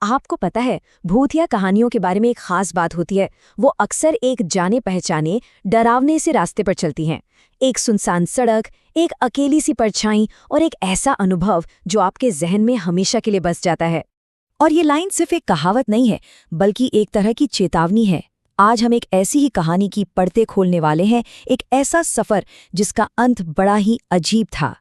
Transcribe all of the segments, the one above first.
आपको पता है, भूतिया कहानियों के बारे में एक खास बात होती है। वो अक्सर एक जाने पहचाने डरावने से रास्ते पर चलती हैं। एक सुनसान सड़क, एक अकेली सी परछाई और एक ऐसा अनुभव जो आपके जहन में हमेशा के लिए बस जाता है। और ये लाइन सिर्फ एक कहावत नहीं है, बल्कि एक तरह की चेतावनी है। आज हम एक ऐसी ही कहानी की पड़ते खोलने वाले हैं, एक ऐसा सफर जिसका अंत बड़ा ही अजीब था।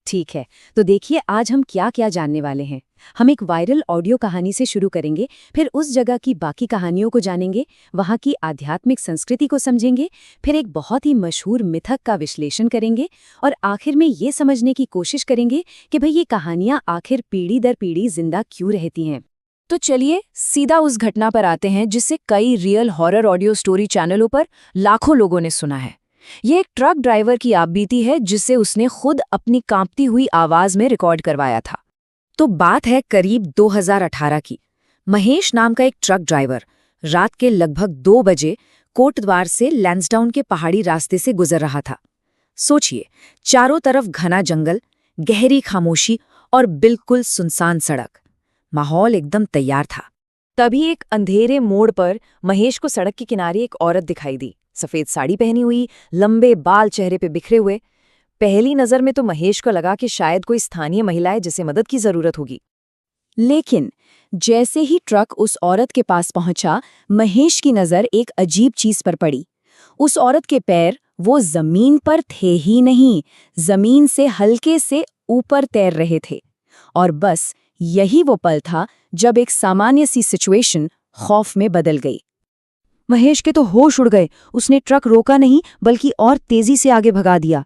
ठीक है, तो देखिए आज हम क्या क्या जानने वाले हैं। हम एक वायरल ऑडियो कहानी से शुरू करेंगे, फिर उस जगह की बाकी कहानियों को जानेंगे, वहाँ की आध्यात्मिक संस्कृति को समझेंगे, फिर एक बहुत ही मशहूर मिथक का विश्लेषण करेंगे और आखिर में ये समझने की कोशिश करेंगे कि भाई ये कहानियाँ आखिर पीढ़ी दर पीढ़ी जिंदा क्यों रहती हैं। तो चलिए सीधा उस घटना पर आते हैं जिससे कई रियल हॉरर ऑडियो स्टोरी चैनलों पर लाखों लोगों ने सुना है। ये एक ट्रक ड्राइवर की आपबीती है जिसे उसने खुद अपनी कांपती हुई आवाज में रिकॉर्ड करवाया था। तो बात है करीब 2018 की। महेश नाम का एक ट्रक ड्राइवर रात के लगभग 2 बजे कोटद्वार से लैंसडाउन के पहाड़ी रास्ते से गुजर रहा था। सोचिए, चारों तरफ घना जंगल, गहरी खामोशी और बिल्कुल सुनसान सड़क। माहौल एकदम तैयार था। तभी एक अंधेरे मोड़ पर महेश को सड़क के किनारे एक औरत दिखाई दी। सफेद साड़ी पहनी हुई, लंबे बाल चेहरे पे बिखरे हुए। पहली नजर में तो महेश को लगा कि शायद कोई स्थानीय महिला है जिसे मदद की जरूरत होगी। लेकिन जैसे ही ट्रक उस औरत के पास पहुंचा, महेश की नजर एक अजीब चीज पर पड़ी। उस औरत के पैर वो जमीन पर थे ही नहीं, जमीन से हल्के से ऊपर तैर रहे थे। और बस यही वो पल था जब एक सामान्य सी सिचुएशन खौफ में बदल गई। महेश के तो होश उड़ गए। उसने ट्रक रोका नहीं, बल्कि और तेजी से आगे भगा दिया।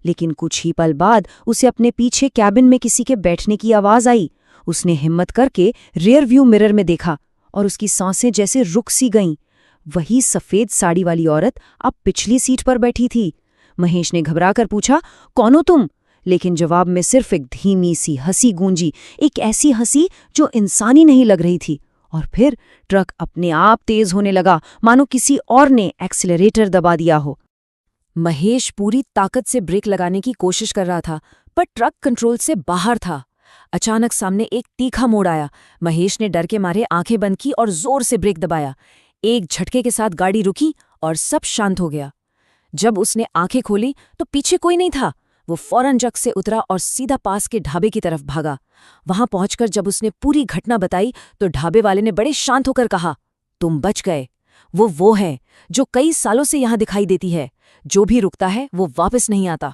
लेकिन कुछ ही पल बाद उसे अपने पीछे कैबिन में किसी के बैठने की आवाज आई। उसने हिम्मत करके रियर व्यू मिरर में देखा और उसकी सांसें जैसे रुक सी गईं। वही सफेद साड़ी वाली औरत अब पिछली सीट पर बैठी थी। महेश ने घबराकर पूछा, कौन हो तुम? लेकिन जवाब में सिर्फ एक धीमी सी हंसी गूंजी, एक ऐसी हंसी जो इंसानी नहीं लग रही थी। और फिर ट्रक अपने आप तेज होने लगा, मानो किसी और ने एक्सीलरेटर दबा दिया हो। महेश पूरी ताकत से ब्रेक लगाने की कोशिश कर रहा था, पर ट्रक कंट्रोल से बाहर था। अचानक सामने एक तीखा मोड़ आया। महेश ने डर के मारे आंखें बंद की और जोर से ब्रेक दबाया। एक झटके के साथ गाड़ी रुकी और सब शांत हो गया। जब उसने आंखें खोली तो पीछे कोई नहीं था। वो फौरन ट्रक से उतरा और सीधा पास के ढाबे की तरफ भागा। वहां पहुंचकर जब उसने पूरी घटना बताई तो ढाबे वाले ने बड़े शांत होकर कहा, तुम बच गए। वो है जो कई सालों से यहां दिखाई देती है। जो भी रुकता है वो वापस नहीं आता।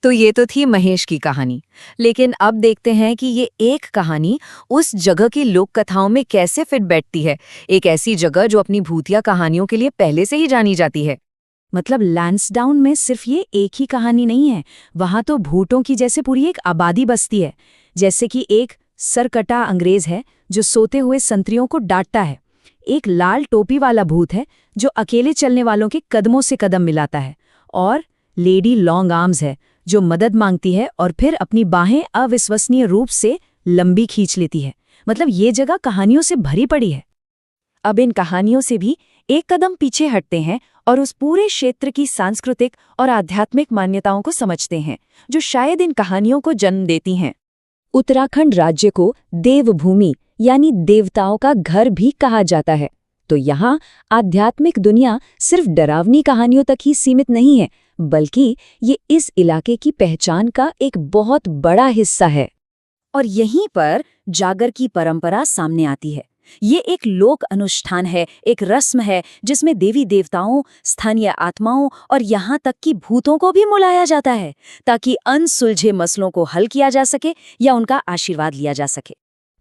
तो ये तो थी महेश की कहानी। लेकिन अब देखते हैं कि ये एक कहानी उस जगह की लोक कथाओं में कैसे फिट बैठती है। एक ऐसी जगह जो अपनी भूतिया कहानियों के लिए पहले से ही जानी जाती है। मतलब लैंसडाउन में सिर्फ ये एक ही कहानी नहीं है, वहां तो भूतों की जैसे पूरी एक आबादी बसती है। जैसे कि एक सरकटा अंग्रेज है जो सोते हुए संतरियों को डांटता है। एक लाल टोपी वाला भूत है जो अकेले चलने वालों के कदमों से कदम मिलाता है। और लेडी लॉन्ग आर्म्स है जो मदद मांगती है और फिर अपनी बाहें अविश्वसनीय रूप से लंबी खींच लेती है। मतलब ये जगह कहानियों से भरी पड़ी है। अब इन कहानियों से भी एक कदम पीछे हटते हैं और उस पूरे क्षेत्र की सांस्कृतिक और आध्यात्मिक मान्यताओं को समझते हैं जो शायद इन कहानियों को जन्म देती हैं। उत्तराखंड राज्य को देवभूमि यानी देवताओं का घर भी कहा जाता है। तो यहाँ आध्यात्मिक दुनिया सिर्फ डरावनी कहानियों तक ही सीमित नहीं है, बल्कि ये इस इलाके की पहचान का एक बहुत बड़ा हिस्सा है। और यहीं पर जागर की परंपरा सामने आती है। ये एक लोक अनुष्ठान है, एक रस्म है जिसमें देवी देवताओं, स्थानीय आत्माओं और यहाँ तक कि भूतों को भी बुलाया जाता है ताकि अनसुलझे मसलों को हल किया जा सके या उनका आशीर्वाद लिया जा सके।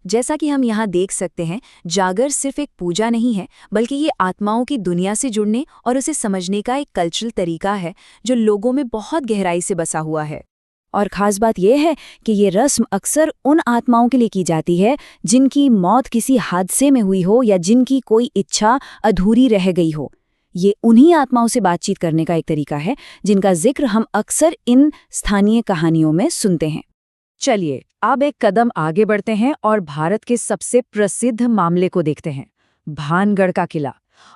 जैसा कि हम यहाँ देख सकते हैं, जागर सिर्फ एक पूजा नहीं है, बल्कि ये आत्माओं की दुनिया से जुड़ने और उसे समझने का एक कल्चरल तरीका है जो लोगों में बहुत गहराई से बसा हुआ है। और खास बात यह है कि ये रस्म अक्सर उन आत्माओं के लिए की जाती है जिनकी मौत किसी हादसे में हुई हो या जिनकी कोई इच्छा अधूरी रह गई हो। ये उन्हीं आत्माओं से बातचीत करने का एक तरीका है जिनका जिक्र हम अक्सर इन स्थानीय कहानियों में सुनते हैं। चलिए अब एक कदम आगे बढ़ते हैं और भारत के सबसे प्रसिद्ध मामले को देखते हैं, भानगढ़ का किला,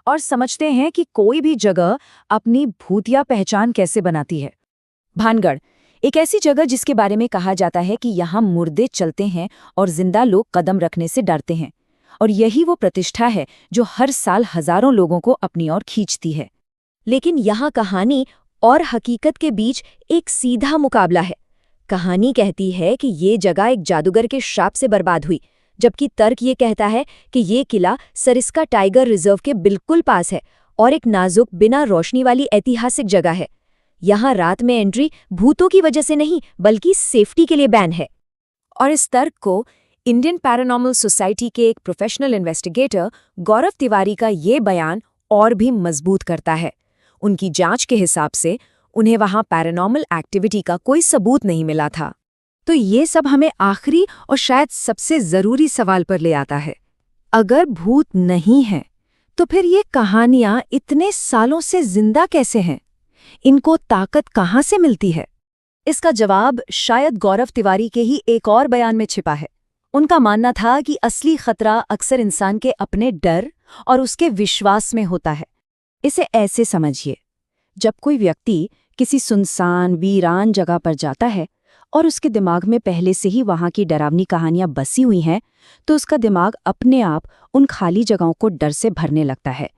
और समझते हैं कि कोई भी जगह अपनी भूतिया पहचान कैसे बनाती है। भानगढ़ एक ऐसी जगह जिसके बारे में कहा जाता है कि यहाँ मुर्दे चलते हैं और जिंदा लोग कदम रखने से डरते हैं। और यही वो प्रतिष्ठा है जो हर साल हजारों लोगों को अपनी ओर खींचती है। लेकिन यहाँ कहानी और हकीकत के बीच एक सीधा मुकाबला है। कहानी कहती है कि ये जगह एक जादूगर के श्राप से बर्बाद हुई, जबकि तर्क ये कहता है कि ये किला सरिस्का टाइगर रिजर्व के बिल्कुल पास है और एक नाजुक बिना रोशनी वाली ऐतिहासिक जगह है। यहाँ रात में एंट्री भूतों की वजह से नहीं बल्कि सेफ्टी के लिए बैन है। और इस तर्क को इंडियन पैरानॉर्मल सोसाइटी के एक प्रोफेशनल इन्वेस्टिगेटर गौरव तिवारी का ये बयान और भी मजबूत करता है। उनकी जांच के हिसाब से उन्हें वहां पैरानॉर्मल एक्टिविटी का कोई सबूत नहीं मिला था। तो ये सब हमें आखिरी और शायद सबसे जरूरी सवाल पर ले आता है। अगर भूत नहीं है तो फिर ये कहानियां इतने सालों से जिंदा कैसे हैं? इनको ताकत कहाँ से मिलती है? इसका जवाब शायद गौरव तिवारी के ही एक और बयान में छिपा है। उनका मानना था कि असली खतरा अक्सर इंसान के अपने डर और उसके विश्वास में होता है। इसे ऐसे समझिए, जब कोई व्यक्ति किसी सुनसान वीरान जगह पर जाता है और उसके दिमाग में पहले से ही वहां की डरावनी कहानियां बसी हुई हैं, तो उसका दिमाग अपने आप उन खाली जगहों को डर से भरने लगता है।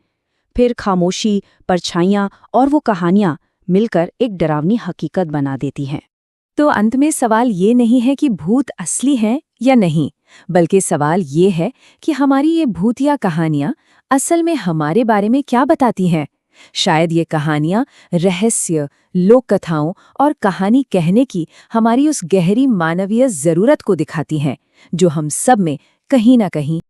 फिर खामोशी, परछाइयां और वो कहानियां मिलकर एक डरावनी हकीकत बना देती हैं। तो अंत में सवाल ये नहीं है कि भूत असली हैं या नहीं, बल्कि सवाल ये है कि हमारी ये भूतिया कहानियां असल में हमारे बारे में क्या बताती हैं। शायद ये कहानियां रहस्य, लोक कथाओं और कहानी कहने की हमारी उस गहरी मानवीय जरूरत को दिखाती हैं जो हम सब में कहीं ना कहीं